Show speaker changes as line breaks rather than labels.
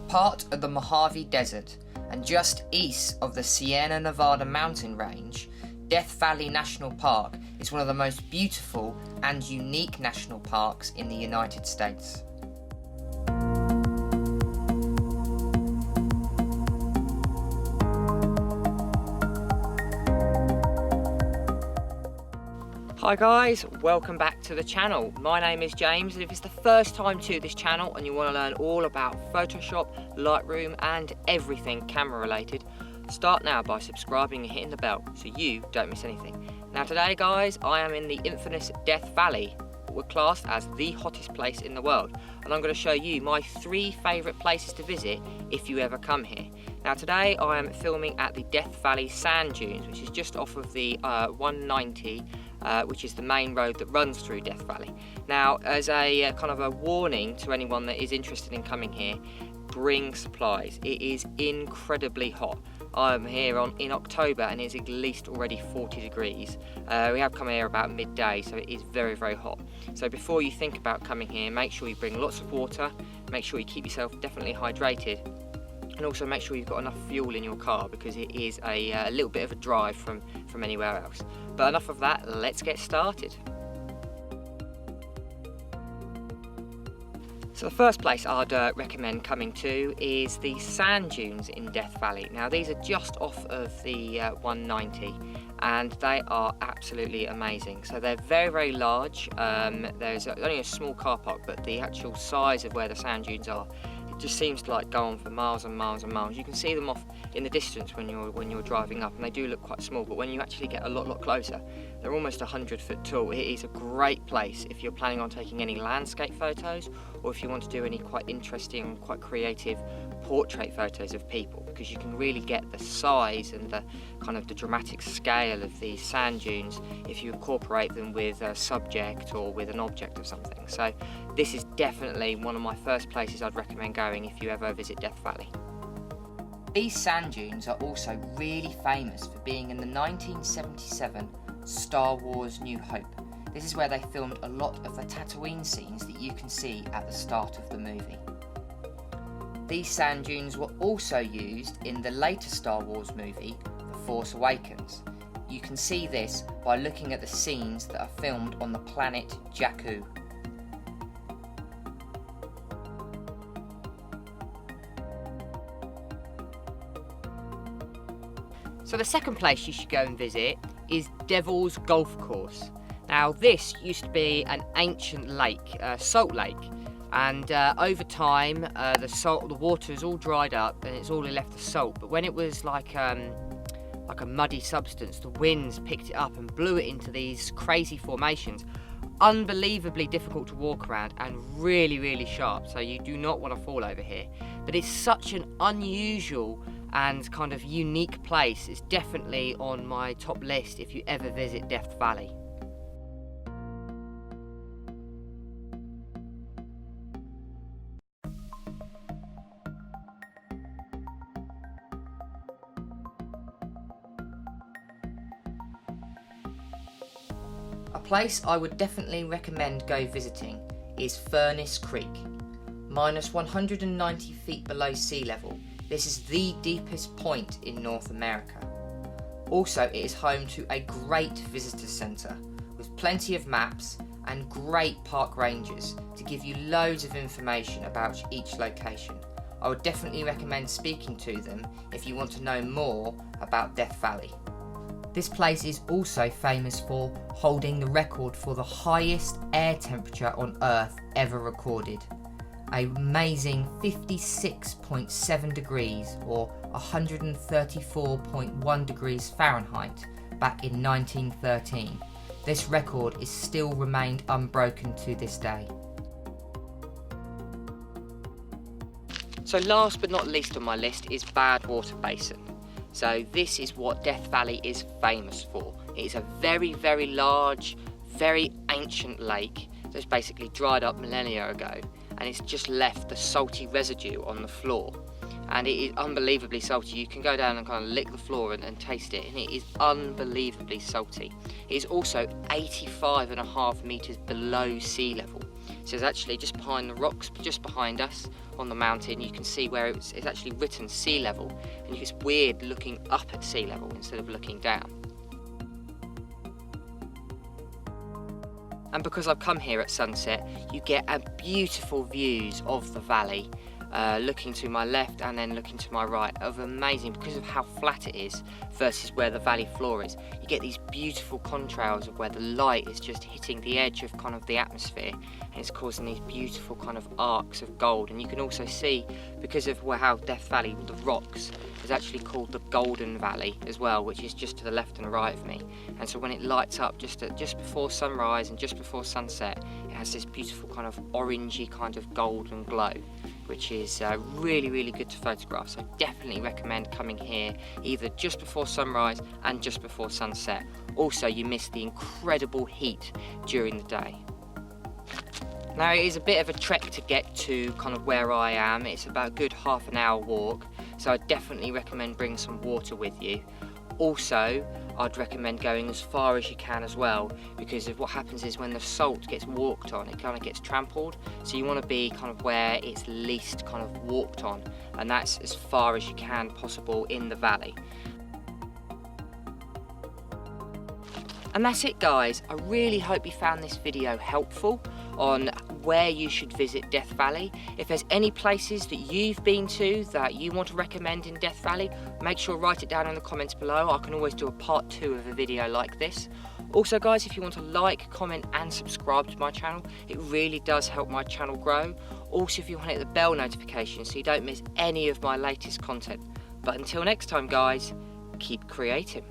Part of the Mojave Desert and just east of the Sierra Nevada mountain range, Death Valley National Park is one of the most beautiful and unique national parks in the United States. Hi guys, welcome back to the channel. My name is James, and if it's the first time to this channel and you want to learn all about Photoshop, Lightroom and everything camera related, start now by subscribing and hitting the bell so you don't miss anything. Now today guys, I am in the infamous Death Valley, what we're classed as the hottest place in the world, and I'm going to show you my 3 favourite places to visit if you ever come here. Now today I am filming at the Death Valley Sand Dunes, which is just off of the 190, which is the main road that runs through Death Valley. Now, as a kind of a warning to anyone that is interested in coming here, bring supplies. It is incredibly hot. I'm here in October and it's at least already 40 degrees. We have come here about midday, so it is very, very hot. So before you think about coming here, make sure you bring lots of water, make sure you keep yourself definitely hydrated, and also make sure you've got enough fuel in your car because it is a little bit of a drive from anywhere else. But enough of that, let's get started. So the first place I'd recommend coming to is the sand dunes in Death Valley. Now these are just off of the 190 and they are absolutely amazing. So they're very, very large. There's only a small car park, but the actual size of where the sand dunes are, it just seems to like go on for miles and miles and miles. You can see them off in the distance when you're driving up, and they do look quite small, but when you actually get a lot closer, they're almost 100 foot tall. It is a great place if you're planning on taking any landscape photos, or if you want to do any quite interesting, quite creative portrait photos of people, because you can really get the size and the kind of the dramatic scale of these sand dunes if you incorporate them with a subject or with an object of something. So this is definitely one of my first places I'd recommend going if you ever visit Death Valley. These sand dunes are also really famous for being in the 1977 Star Wars New Hope. This is where they filmed a lot of the Tatooine scenes that you can see at the start of the movie. These sand dunes were also used in the later Star Wars movie, The Force Awakens. You can see this by looking at the scenes that are filmed on the planet Jakku. So the second place you should go and visit is Devil's Golf Course. Now this used to be an ancient lake, salt lake, and over time the water has all dried up and it's all left the salt. But when it was like a muddy substance, the winds picked it up and blew it into these crazy formations. Unbelievably difficult to walk around and really, really sharp, so you do not want to fall over here. But it's such an unusual and kind of unique place. It's definitely on my top list if you ever visit Death Valley. A place I would definitely recommend go visiting is Furnace Creek. Minus 190 feet below sea level, this is the deepest point in North America. Also, it is home to a great visitor centre with plenty of maps and great park rangers to give you loads of information about each location. I would definitely recommend speaking to them if you want to know more about Death Valley. This place is also famous for holding the record for the highest air temperature on Earth ever recorded. An amazing 56.7 degrees or 134.1 degrees Fahrenheit back in 1913. This record is still remained unbroken to this day. So last but not least on my list is Badwater Basin. So this is what Death Valley is famous for. It is a very, very large, very ancient lake that's basically dried up millennia ago, and it's just left the salty residue on the floor. And it is unbelievably salty. You can go down and kind of lick the floor and taste it, and it is unbelievably salty. It is also 85.5 meters below sea level. So it's actually just behind the rocks, just behind us on the mountain. You can see where it's actually written sea level, and it's weird looking up at sea level instead of looking down. And because I've come here at sunset, you get beautiful views of the valley, looking to my left and then looking to my right, of amazing, because of how flat it is versus where the valley floor is. You get these beautiful contrails of where the light is just hitting the edge of kind of the atmosphere, and it's causing these beautiful kind of arcs of gold. And you can also see, because of how Death Valley, the rocks, is actually called the Golden Valley as well, which is just to the left and right of me. And so when it lights up just before sunrise and just before sunset, it has this beautiful kind of orangey kind of golden glow, which is really, really good to photograph. So I definitely recommend coming here either just before sunrise and just before sunset. Also, you miss the incredible heat during the day. Now, it is a bit of a trek to get to kind of where I am. It's about a good half an hour walk, so I definitely recommend bringing some water with you. Also, I'd recommend going as far as you can as well, because of what happens is when the salt gets walked on, it kind of gets trampled. So you want to be kind of where it's least kind of walked on, and that's as far as you can possible in the valley. And that's it, guys. I really hope you found this video helpful on where you should visit Death Valley. If there's any places that you've been to that you want to recommend in Death Valley, make sure to write it down in the comments below. I can always do a part 2 of a video like this. Also, guys, if you want to like, comment and subscribe to my channel, it really does help my channel grow. Also, if you want to hit the bell notification so you don't miss any of my latest content. But until next time, guys, keep creating.